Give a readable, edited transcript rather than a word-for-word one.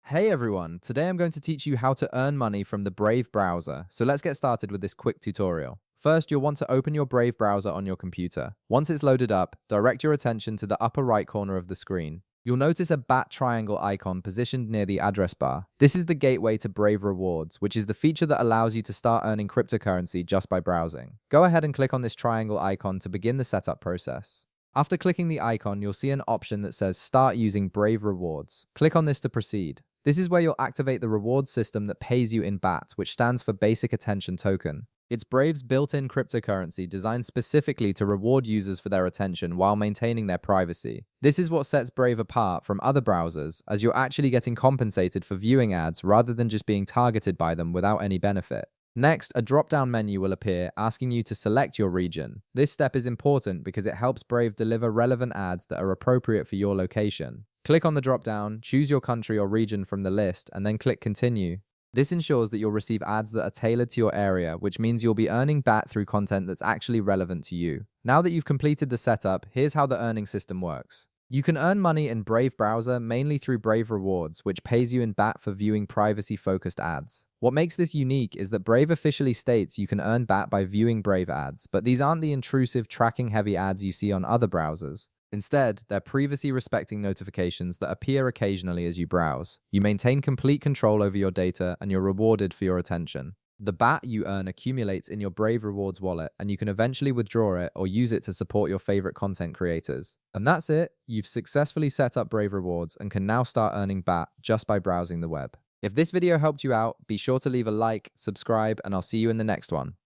Hey everyone, today I'm going to teach you how to earn money from the Brave browser. So let's get started with this quick tutorial. First, you'll want to open your Brave browser on your computer. Once it's loaded up, direct your attention to the upper right corner of the screen. You'll notice a bat triangle icon positioned near the address bar. This is the gateway to Brave Rewards, which is the feature that allows you to start earning cryptocurrency just by browsing. Go ahead and click on this triangle icon to begin the setup process. After clicking the icon, you'll see an option that says Start using Brave Rewards. Click on this to proceed. This is where you'll activate the reward system that pays you in BAT, which stands for Basic Attention Token. It's Brave's built-in cryptocurrency designed specifically to reward users for their attention while maintaining their privacy. This is what sets Brave apart from other browsers, as you're actually getting compensated for viewing ads rather than just being targeted by them without any benefit. Next, a drop-down menu will appear asking you to select your region. This step is important because it helps Brave deliver relevant ads that are appropriate for your location. Click on the drop-down, choose your country or region from the list, and then click Continue. This ensures that you'll receive ads that are tailored to your area, which means you'll be earning BAT through content that's actually relevant to you. Now that you've completed the setup, here's how the earning system works. You can earn money in Brave browser mainly through Brave Rewards, which pays you in BAT for viewing privacy-focused ads. What makes this unique is that Brave officially states you can earn BAT by viewing Brave ads, but these aren't the intrusive, tracking-heavy ads you see on other browsers. Instead, they're privacy-respecting notifications that appear occasionally as you browse. You maintain complete control over your data, and you're rewarded for your attention. The BAT you earn accumulates in your Brave Rewards wallet, and you can eventually withdraw it or use it to support your favorite content creators. And that's it. You've successfully set up Brave Rewards and can now start earning BAT just by browsing the web. If this video helped you out, be sure to leave a like, subscribe, and I'll see you in the next one.